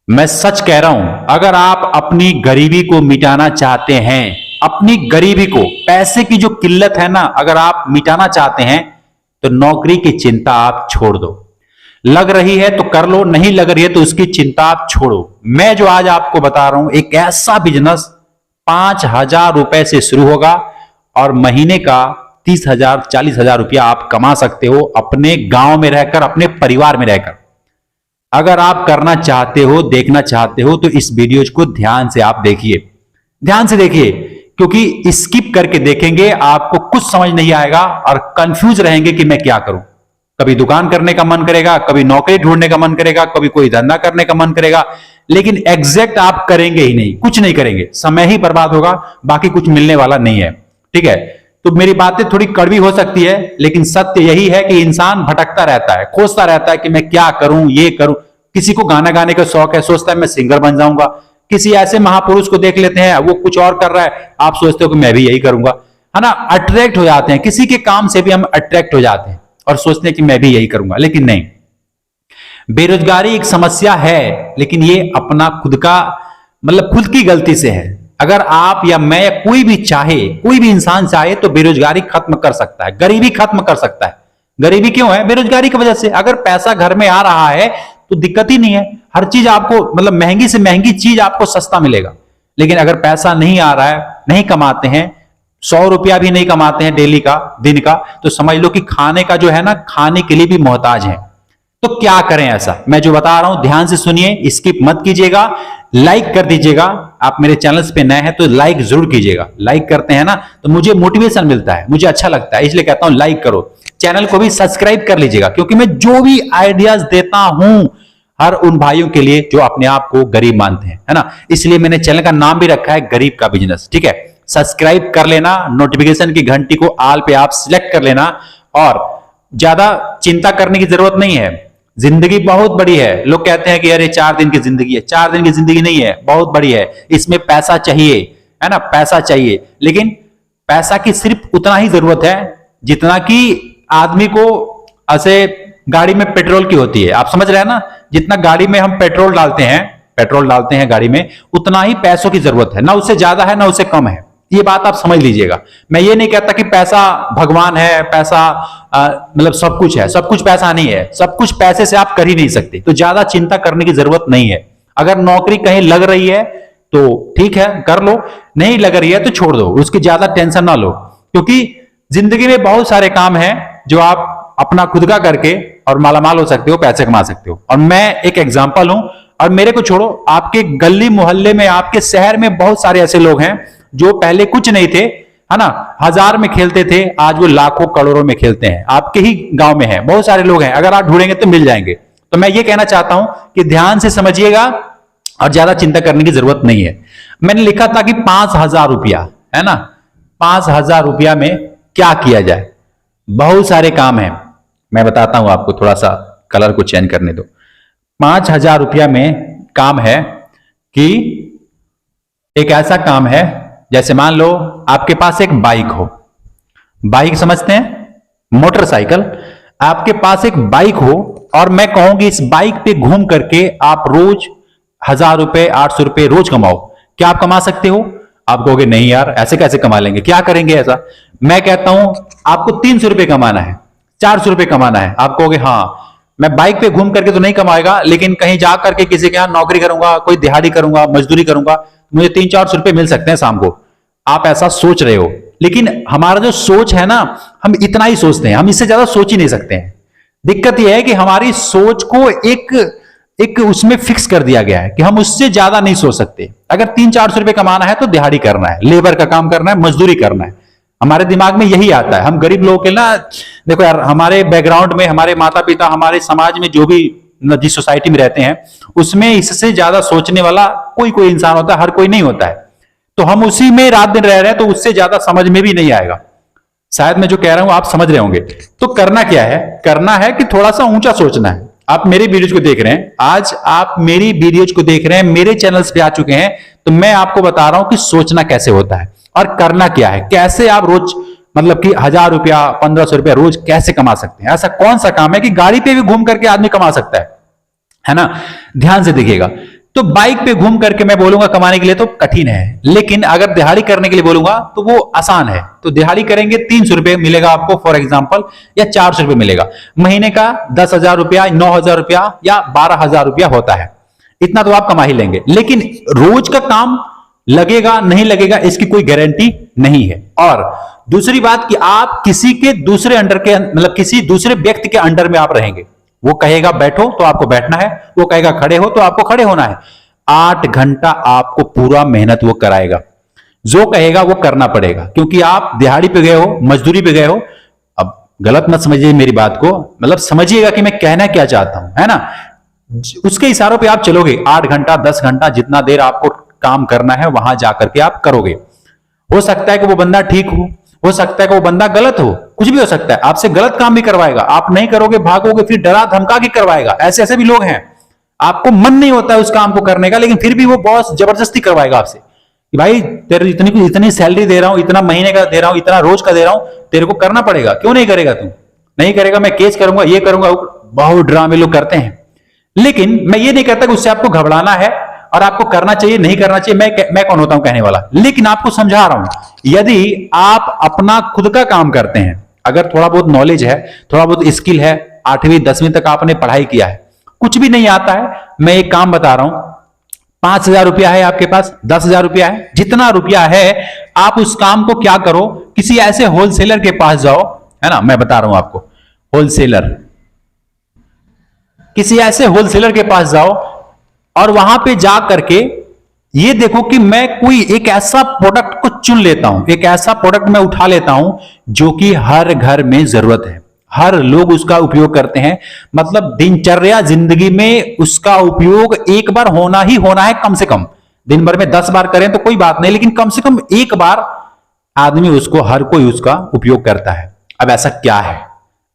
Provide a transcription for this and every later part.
मैं सच कह रहा हूं, अगर आप अपनी गरीबी को मिटाना चाहते हैं, अपनी गरीबी को, पैसे की जो किल्लत है ना, अगर आप मिटाना चाहते हैं तो नौकरी की चिंता आप छोड़ दो। लग रही है तो कर लो, नहीं लग रही है तो उसकी चिंता आप छोड़ो। मैं जो आज आपको बता रहा हूं, एक ऐसा बिजनेस 5,000 रुपए से शुरू होगा और महीने का 30,000 40,000 रुपया आप कमा सकते हो अपने गांव में रहकर, अपने परिवार में रहकर। अगर आप करना चाहते हो, देखना चाहते हो तो इस वीडियो को ध्यान से आप देखिए, ध्यान से देखिए, क्योंकि स्किप करके देखेंगे आपको कुछ समझ नहीं आएगा और कंफ्यूज रहेंगे कि मैं क्या करूं। कभी दुकान करने का मन करेगा, कभी नौकरी ढूंढने का मन करेगा, कभी कोई धंधा करने का मन करेगा, लेकिन एग्जैक्ट आप करेंगे ही नहीं, कुछ नहीं करेंगे, समय ही बर्बाद होगा, बाकी कुछ मिलने वाला नहीं है। ठीक है, तो मेरी बातें थोड़ी कड़वी हो सकती है, लेकिन सत्य यही है कि इंसान भटकता रहता है, खोजता रहता है कि मैं क्या करूं, ये करूं। किसी को गाना गाने का शौक है, सोचता है मैं सिंगर बन जाऊंगा। किसी ऐसे महापुरुष को देख लेते हैं, वो कुछ और कर रहा है, आप सोचते हो कि मैं भी यही करूंगा, है ना। अट्रैक्ट हो जाते हैं, किसी के काम से भी हम अट्रैक्ट हो जाते हैं और सोचते हैं कि मैं भी यही करूंगा, लेकिन नहीं। बेरोजगारी एक समस्या है, लेकिन ये अपना खुद का, मतलब खुद की गलती से है। अगर आप या मैं या कोई भी चाहे, कोई भी इंसान चाहे तो बेरोजगारी खत्म कर सकता है, गरीबी खत्म कर सकता है। गरीबी क्यों है? बेरोजगारी की वजह से। अगर पैसा घर में आ रहा है तो दिक्कत ही नहीं है, हर चीज आपको, मतलब महंगी से महंगी चीज आपको सस्ता मिलेगा। लेकिन अगर पैसा नहीं आ रहा है, नहीं कमाते हैं, 100 रुपया भी नहीं कमाते हैं डेली का, दिन का, तो समझ लो कि खाने का जो है ना, खाने के लिए भी मोहताज है। तो क्या करें ऐसा? मैं जो बता रहा हूं ध्यान से सुनिए, स्किप मत कीजिएगा, लाइक कर दीजिएगा। आप मेरे चैनल पे नए हैं तो लाइक जरूर कीजिएगा। लाइक करते हैं ना तो मुझे मोटिवेशन मिलता है, मुझे अच्छा लगता है, इसलिए कहता हूं लाइक करो। चैनल को भी सब्सक्राइब कर लीजिएगा, क्योंकि मैं जो भी आइडियाज देता हूं हर उन भाइयों के लिए जो अपने आप को गरीब मानते हैं, है ना। इसलिए मैंने चैनल का नाम भी रखा है गरीब का बिजनेस। ठीक है, सब्सक्राइब कर लेना, नोटिफिकेशन की घंटी को आल पे आप सिलेक्ट कर लेना, और ज्यादा चिंता करने की जरूरत नहीं है। जिंदगी बहुत बड़ी है। लोग कहते हैं कि अरे 4 दिन की जिंदगी है, 4 दिन की जिंदगी नहीं है, बहुत बड़ी है। इसमें पैसा चाहिए, है ना, पैसा चाहिए, लेकिन पैसा की सिर्फ उतना ही जरूरत है जितना कि आदमी को ऐसे गाड़ी में पेट्रोल की होती है। आप समझ रहे हैं ना, जितना गाड़ी में हम पेट्रोल डालते हैं गाड़ी में, उतना ही पैसों की जरूरत है, ना उससे ज्यादा है ना उससे कम है। ये बात आप समझ लीजिएगा। मैं ये नहीं कहता कि पैसा भगवान है, पैसा मतलब सब कुछ है, सब कुछ पैसा नहीं है, सब कुछ पैसे से आप कर ही नहीं सकते, तो ज्यादा चिंता करने की जरूरत नहीं है। अगर नौकरी कहीं लग रही है तो ठीक है, कर लो, नहीं लग रही है तो छोड़ दो, उसकी ज्यादा टेंशन ना लो, क्योंकि जिंदगी में बहुत सारे काम हैं जो आप अपना खुद का करके और मालामाल हो सकते हो, पैसे कमा सकते हो। और मैं एक एग्जाम्पल हूं, और मेरे को छोड़ो, आपके गली मोहल्ले में, आपके शहर में बहुत सारे ऐसे लोग हैं जो पहले कुछ नहीं थे, है ना, 1000 में खेलते थे, आज वो लाखों करोड़ों में खेलते हैं। आपके ही गांव में है, बहुत सारे लोग हैं, अगर आप ढूंढेंगे तो मिल जाएंगे। तो मैं ये कहना चाहता हूं कि ध्यान से समझिएगा और ज्यादा चिंता करने की जरूरत नहीं है। मैंने लिखा था कि 5,000 रुपया, है ना, 5,000 रुपया में क्या किया जाए। बहुत सारे काम हैं, मैं बताता हूं आपको, थोड़ा सा कलर को चेंज करने दो। 5,000 रुपया में काम है कि एक ऐसा काम है, जैसे मान लो आपके पास एक बाइक हो, बाइक समझते हैं, मोटरसाइकिल। आपके पास एक बाइक हो और मैं कहूं कि इस बाइक पे घूम करके आप रोज 1,000 रुपए, 800 रुपए रोज कमाओ। क्या आप कमा सकते हो? आप कहोगे नहीं यार, ऐसे कैसे कमा लेंगे, क्या करेंगे ऐसा। मैं कहता हूं आपको 300 रुपए कमाना है, 400 रुपए कमाना है। आप कहोगे हाँ, मैं बाइक पे घूम करके तो नहीं कमाएगा, लेकिन कहीं जा करके किसी के यहां नौकरी करूंगा, कोई दिहाड़ी करूंगा, मजदूरी करूंगा, मुझे 300-400 रुपए मिल सकते हैं शाम को। आप ऐसा सोच रहे हो, लेकिन हमारा जो सोच है ना, हम इतना ही सोचते हैं, हम इससे ज्यादा सोच ही नहीं सकते हैं। दिक्कत यह है कि हमारी सोच को एक उसमें फिक्स कर दिया गया है कि हम उससे ज्यादा नहीं सोच सकते। अगर 300-400 रुपए कमाना है तो दिहाड़ी करना है, लेबर का काम करना है, मजदूरी करना है। हमारे दिमाग में यही आता है। हम गरीब लोगों के ना, देखो यार, हमारे बैकग्राउंड में, हमारे माता पिता, हमारे समाज में, जो भी जिस सोसाइटी में रहते हैं, उसमें इससे ज्यादा सोचने वाला कोई इंसान होता है, हर कोई नहीं होता है। तो हम उसी में रात दिन रह रहे हैं, तो उससे ज्यादा समझ में भी नहीं आएगा। शायद मैं जो कह रहा हूं आप समझ रहे होंगे। तो करना क्या है? करना है कि थोड़ा सा ऊंचा सोचना है। आप मेरे वीडियोज को देख रहे हैं, आज आप मेरी वीडियोज को देख रहे हैं, मेरे चैनल्स पे आ चुके हैं, तो मैं आपको बता रहा हूं कि सोचना कैसे होता है और करना क्या है, कैसे आप रोज, मतलब कि 1,000 रुपया, 1,500 रुपया रोज कैसे कमा सकते हैं। ऐसा कौन सा काम है कि गाड़ी पे भी घूम करके आदमी कमा सकता है ना। ध्यान से देखिएगा, तो बाइक पे घूम करके मैं बोलूंगा कमाने के लिए तो कठिन है, लेकिन अगर दिहाड़ी करने के लिए बोलूंगा तो वो आसान है। तो दिहाड़ी करेंगे 300 रुपए मिलेगा आपको फॉर एग्जाम्पल, या 400 रुपए मिलेगा। महीने का 10,000 रुपया, 9,000 रुपया या 12,000 रुपया होता है, इतना तो आप कमा ही लेंगे। लेकिन रोज का काम लगेगा नहीं लगेगा इसकी कोई गारंटी नहीं है। और दूसरी बात कि आप किसी के दूसरे अंडर के, मतलब किसी दूसरे व्यक्ति के अंडर में आप रहेंगे। वो कहेगा बैठो तो आपको बैठना है, वो कहेगा खड़े हो तो आपको खड़े होना है। 8 घंटा आपको पूरा मेहनत वो कराएगा, जो कहेगा वो करना पड़ेगा, क्योंकि आप दिहाड़ी पे गए हो, मजदूरी पे गए हो। अब गलत मत समझिए मेरी बात को, मतलब समझिएगा कि मैं कहना क्या चाहता हूं, है ना। उसके इशारों पे आप चलोगे, 8 घंटा 10 घंटा जितना देर आपको काम करना है वहां जाकर के आप करोगे। हो सकता है कि वो बंदा ठीक हो सकता है कि वो बंदा गलत हो, कुछ भी हो सकता है। आपसे गलत काम भी करवाएगा, आप नहीं करोगे, भागोगे, फिर डरा धमका के करवाएगा। ऐसे ऐसे भी लोग हैं, आपको मन नहीं होता है उस काम को करने का, लेकिन फिर भी वो बॉस जबरदस्ती करवाएगा आपसे कि भाई तेरे इतनी सैलरी दे रहा हूं, इतना महीने का दे रहा हूं, इतना रोज का दे रहा हूं, तेरे को करना पड़ेगा। क्यों नहीं करेगा तू? नहीं करेगा, मैं केस करूंगा, ये करूंगा। बहुत ड्रामे लोग करते हैं। लेकिन मैं ये नहीं कहता कि उससे आपको घबराना है और आपको करना चाहिए नहीं करना चाहिए। मैं कौन होता हूं कहने वाला, लेकिन आपको समझा रहा हूं, यदि आप अपना खुद का काम करते हैं, अगर थोड़ा बहुत नॉलेज है, थोड़ा बहुत स्किल है, 8वीं 10वीं तक आपने पढ़ाई किया है, कुछ भी नहीं आता है, मैं एक काम बता रहा हूं, 5,000 रुपया है आपके पास, 10,000 रुपया है, जितना रुपया है आप उस काम को क्या करो, किसी ऐसे होलसेलर के पास जाओ, है ना। मैं बता रहा हूं आपको, होलसेलर, किसी ऐसे होलसेलर के पास जाओ और वहां पे जा करके ये देखो कि मैं कोई एक ऐसा प्रोडक्ट को चुन लेता हूं, एक ऐसा प्रोडक्ट मैं उठा लेता हूं जो कि हर घर में जरूरत है, हर लोग उसका उपयोग करते हैं। मतलब दिनचर्या जिंदगी में उसका उपयोग एक बार होना ही होना है, कम से कम। दिन भर में 10 बार करें तो कोई बात नहीं, लेकिन कम से कम एक बार आदमी उसको, हर कोई उसका उपयोग करता है। अब ऐसा क्या है,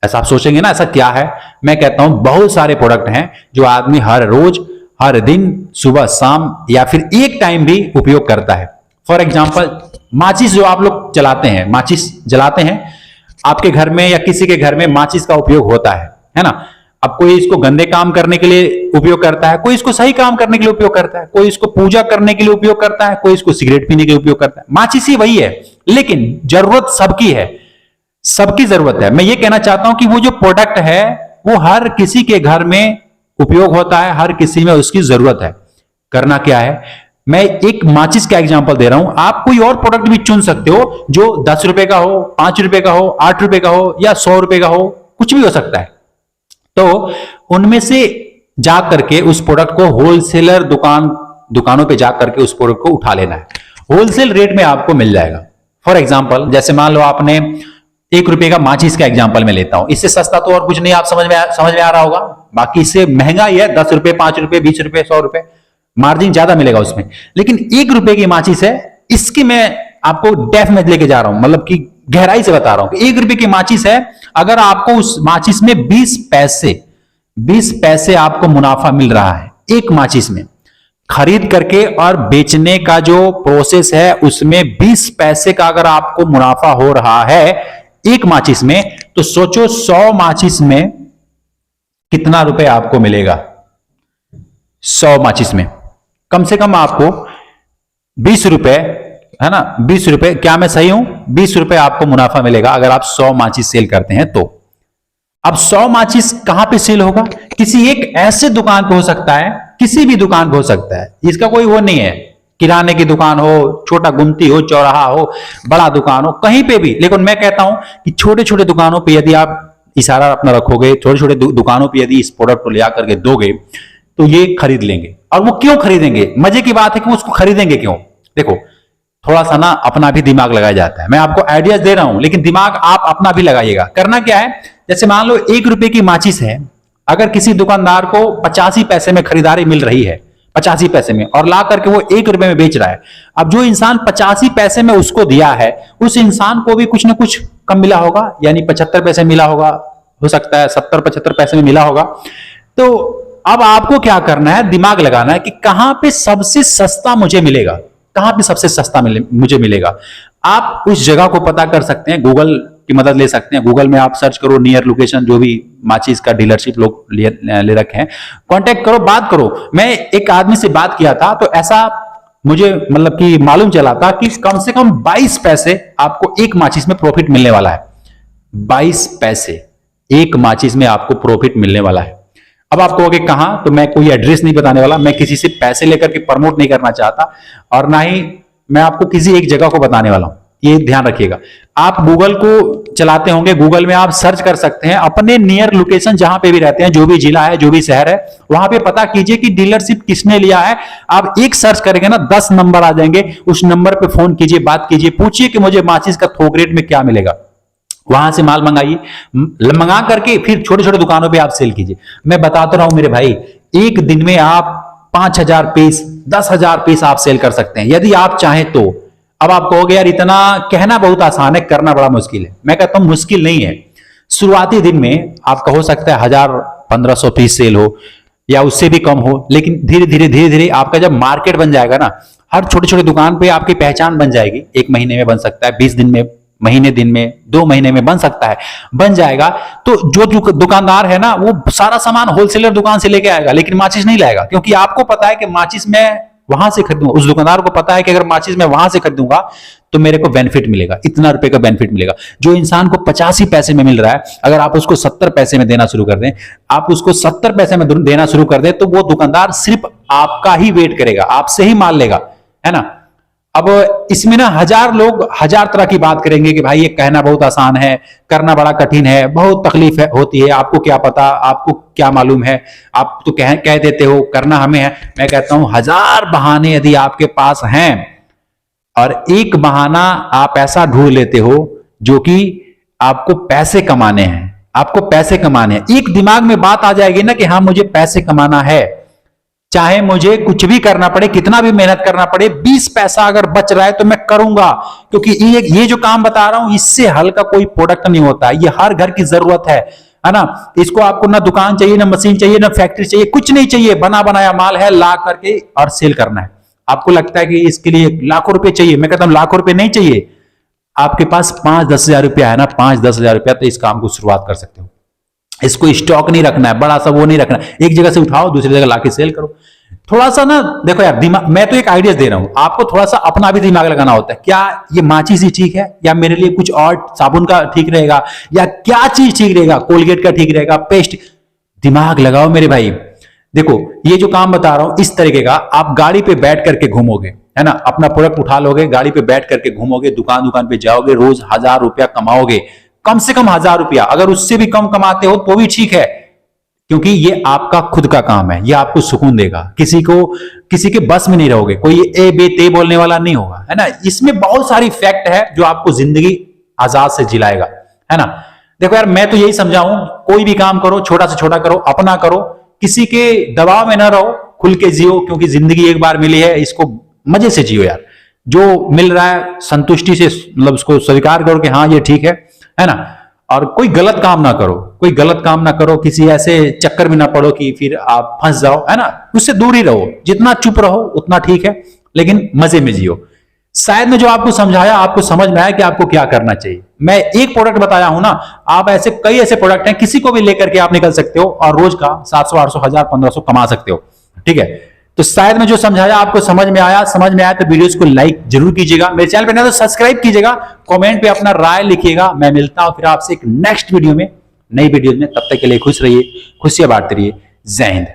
ऐसा आप सोचेंगे ना, ऐसा क्या है। मैं कहता हूं बहुत सारे प्रोडक्ट हैं जो आदमी हर रोज, हर दिन, सुबह शाम या फिर एक टाइम भी उपयोग करता है। फॉर एग्जाम्पल, माचिस जो आप लोग चलाते हैं, माचिस जलाते हैं आपके घर में या किसी के घर में, माचिस का उपयोग होता है ना। अब कोई इसको गंदे काम करने के लिए उपयोग करता है, कोई इसको सही काम करने के लिए उपयोग करता है, कोई इसको पूजा करने के लिए उपयोग करता है, कोई इसको सिगरेट पीने के लिए उपयोग करता है। माचिस ही वही है, लेकिन जरूरत सबकी है, सबकी जरूरत है। मैं ये कहना चाहता हूं कि वो जो प्रोडक्ट है वो हर किसी के घर में उपयोग होता है, हर किसी में उसकी जरूरत है। करना क्या है, मैं एक माचिस का एग्जांपल दे रहा हूं, आप कोई और प्रोडक्ट भी चुन सकते हो जो 10 रुपए का हो, 5 रुपए का हो, 8 रुपए का हो या 100 रुपए का हो, कुछ भी हो सकता है। तो उनमें से जा करके उस प्रोडक्ट को होलसेलर दुकानों पे जा करके उस प्रोडक्ट को उठा लेना है, होलसेल रेट में आपको मिल जाएगा। फॉर एग्जाम्पल, जैसे मान लो आपने 1 रुपए का माचिस का एग्जांपल मैं लेता हूं, इससे सस्ता तो और कुछ नहीं, आप समझ में आ रहा होगा। बाकी इससे महंगा ही है, 10 रुपए, 5 रुपए, 20 रुपए, 100 रुपए, मार्जिन ज्यादा मिलेगा उसमें। लेकिन 1 रुपए की माचिस है, इसकी मैं आपको डेप्थ में लेके जा रहा हूं, मतलब कि गहराई से बता रहा हूं कि 1 रुपए की माचिस है, अगर आपको उस माचिस में 20 पैसे आपको मुनाफा मिल रहा है एक माचिस में, खरीद करके और बेचने का जो प्रोसेस है उसमें 20 पैसे का अगर आपको मुनाफा हो रहा है एक माचिस में, तो सोचो 100 माचिस में कितना रुपए आपको मिलेगा। 100 माचिस में कम से कम आपको 20 रुपए, है ना, 20 रुपए, क्या मैं सही हूं? 20 रुपए आपको मुनाफा मिलेगा अगर आप 100 माचिस सेल करते हैं तो। अब 100 माचिस कहां पे सेल होगा? किसी एक ऐसे दुकान पे हो सकता है, किसी भी दुकान पे हो सकता है, इसका कोई वो नहीं है, किराने की दुकान हो, छोटा गुमती हो, चौराहा हो, बड़ा दुकान हो, कहीं पे भी। लेकिन मैं कहता हूं कि छोटे छोटे दुकानों पे यदि आप इशारा अपना रखोगे, छोटे छोटे दुकानों पे यदि इस प्रोडक्ट को ले आकर के दोगे तो ये खरीद लेंगे। और वो क्यों खरीदेंगे? मजे की बात है कि उसको खरीदेंगे क्यों? देखो, थोड़ा सा ना अपना भी दिमाग लगाया जाता है। मैं आपको आइडियाज दे रहा हूं, लेकिन दिमाग आप अपना भी लगाइएगा। करना क्या है, जैसे मान लो 1 रुपए की माचिस है, अगर किसी दुकानदार को 85 पैसे में खरीदारी मिल रही है, 85 पैसे में, और ला करके वो 1 रुपए में बेच रहा है। अब जो इंसान 85 पैसे में उसको दिया है, उस इंसान को भी कुछ ना कुछ कम मिला होगा, यानी 75 पैसे मिला होगा, हो सकता है 70-75 पैसे में मिला होगा। तो अब आपको क्या करना है, दिमाग लगाना है कि कहां पे सबसे सस्ता मुझे मिलेगा, कहां पे सबसे सस्ता मुझे मिलेगा। आप उस जगह को पता कर सकते हैं, गूगल की मदद ले सकते हैं। गूगल में आप सर्च करो नियर लोकेशन, जो भी माचिस का डीलरशिप लोग ले रखे हैं, कांटेक्ट करो, बात करो। मैं एक आदमी से बात किया था तो ऐसा मुझे मतलब कि मालूम चला था कि कम से कम 22 पैसे आपको एक माचिस में प्रॉफिट मिलने वाला है। 22 पैसे एक माचिस में आपको प्रॉफिट मिलने वाला है। अब आप कहोगे कहां, तो मैं कोई एड्रेस नहीं बताने वाला, मैं किसी से पैसे लेकर के प्रमोट नहीं करना चाहता, और ना ही मैं आपको किसी एक जगह को बताने वाला हूं, ये ध्यान रखिएगा। आप गूगल को चलाते होंगे, गूगल में आप सर्च कर सकते हैं अपने नियर लोकेशन, जहां पे भी रहते हैं, जो भी जिला है, जो भी शहर है, वहां पे पता कीजिए कि डीलरशिप किसने लिया है। आप एक सर्च करेंगे ना, 10 नंबर आ जाएंगे, उस नंबर पे फोन कीजिए, बात कीजिए, पूछिए कि मुझे माचिस का थोक रेट में क्या मिलेगा। वहां से माल मंगाइए, मंगा करके फिर छोटे छोटे दुकानों पे आप सेल कीजिए। मैं बताता रहा हूं मेरे भाई, एक दिन में आप 5,000 पीस, 10,000 पीस आप सेल कर सकते हैं यदि आप चाहें तो। अब आप कहोगे यार इतना कहना बहुत आसान है, करना बड़ा मुश्किल है। मैं कहता हूं मुश्किल नहीं है। शुरुआती दिन में आपका हो सकता है 1,000-1,500 पीस सेल हो या उससे भी कम हो, लेकिन धीरे धीरे आपका जब मार्केट बन जाएगा ना, हर छोटे छोटे दुकान पे आपकी पहचान बन जाएगी। 1 महीने में बन सकता है, 20 दिन में, महीने दिन में, 2 महीने में बन सकता है, बन जाएगा। तो जो दुकानदार है ना, वो सारा सामान होलसेलर दुकान से लेके आएगा, लेकिन माचिस नहीं लाएगा, क्योंकि आपको पता है कि माचिस मैं वहां से खरीदूंगा। उस दुकानदार को पता है कि अगर माचिस मैं वहां से खरीदूंगा तो मेरे को बेनिफिट मिलेगा, इतना रुपए का बेनिफिट मिलेगा। जो इंसान को 85 पैसे में मिल रहा है, अगर आप उसको 70 पैसे में देना शुरू कर दें, आप उसको 70 पैसे में देना शुरू कर दें, तो वो दुकानदार सिर्फ आपका ही वेट करेगा, आपसे ही माल लेगा, है ना। अब इसमें ना 1000 लोग 1000 तरह की बात करेंगे कि भाई ये कहना बहुत आसान है, करना बड़ा कठिन है, बहुत तकलीफ होती है, आपको क्या पता, आपको क्या मालूम है, आप तो कह देते हो, करना हमें है। मैं कहता हूं 1000 बहाने यदि आपके पास हैं और एक बहाना आप ऐसा ढूंढ लेते हो जो कि आपको पैसे कमाने हैं, आपको पैसे कमाने हैं, एक दिमाग में बात आ जाएगी ना कि हाँ मुझे पैसे कमाना है, चाहे मुझे कुछ भी करना पड़े, कितना भी मेहनत करना पड़े, 20 पैसा अगर बच रहा है तो मैं करूंगा। क्योंकि ये जो काम बता रहा हूं, इससे हल्का कोई प्रोडक्ट नहीं होता, ये हर घर की जरूरत है ना। इसको आपको ना दुकान चाहिए, ना मशीन चाहिए, ना फैक्ट्री चाहिए, कुछ नहीं चाहिए, बना बनाया माल है, ला करके और सेल करना है। आपको लगता है कि इसके लिए लाखों रुपए चाहिए, मैं कहता हूं लाखों रुपए नहीं चाहिए। आपके पास 5-10 हजार रुपया है ना, 5-10 हजार रुपया, तो इस काम को शुरुआत कर सकते हो। इसको स्टॉक नहीं रखना है, बड़ा सा वो नहीं रखना, एक जगह से उठाओ दूसरी जगह लाके सेल करो। थोड़ा सा ना देखो यार, दिमाग, मैं तो एक आइडिया दे रहा हूं, आपको थोड़ा सा अपना भी दिमाग लगाना होता है। क्या ये माचिस ही ठीक है, या मेरे लिए कुछ और साबुन का ठीक रहेगा, या क्या चीज ठीक रहेगा, कोलगेट का ठीक रहेगा, पेस्ट, दिमाग लगाओ मेरे भाई। देखो ये जो काम बता रहा हूं इस तरीके का, आप गाड़ी पे बैठ करके घूमोगे, है ना, अपना प्रोडक्ट उठा लोगे, गाड़ी पे बैठ करके घूमोगे, दुकान पे जाओगे, रोज 1000 रुपया कमाओगे, कम से कम 1000 रुपया, अगर उससे भी कम कमाते हो तो भी ठीक है, क्योंकि ये आपका खुद का काम है, ये आपको सुकून देगा, किसी के बस में नहीं रहोगे, कोई ए बे ते बोलने वाला नहीं होगा, है ना। इसमें बहुत सारी फैक्ट है जो आपको जिंदगी आजाद से जिलाएगा, है ना। देखो यार, मैं तो यही समझाऊं, कोई भी काम करो, छोटा से छोटा करो, अपना करो, किसी के दबाव में ना रहो, खुल के जियो, क्योंकि जिंदगी एक बार मिली है, इसको मजे से जियो यार। जो मिल रहा है संतुष्टि से, मतलब उसको स्वीकार करो कि हाँ ये ठीक है ना। और कोई गलत काम ना करो, कोई गलत काम ना करो, किसी ऐसे चक्कर में ना पड़ो कि फिर आप फंस जाओ, है ना। उससे दूर ही रहो, जितना चुप रहो उतना ठीक है, लेकिन मजे में जियो। शायद मैं जो आपको समझाया, आपको समझ में आया कि आपको क्या करना चाहिए। मैं एक प्रोडक्ट बताया हूं ना, आप ऐसे कई ऐसे प्रोडक्ट हैं, किसी को भी लेकर के आप निकल सकते हो और रोज का 700, 800, 1000, 1500 कमा सकते हो, ठीक है। तो शायद मैं जो समझाया आपको समझ में आया तो वीडियोस को लाइक जरूर कीजिएगा, मेरे चैनल पे नया तो सब्सक्राइब कीजिएगा, कमेंट पे अपना राय लिखिएगा। मैं मिलता हूं फिर आपसे एक नेक्स्ट वीडियो में, नई वीडियो में, तब तक के लिए खुश रहिए, खुशियां बांटते रहिए। जय हिंद।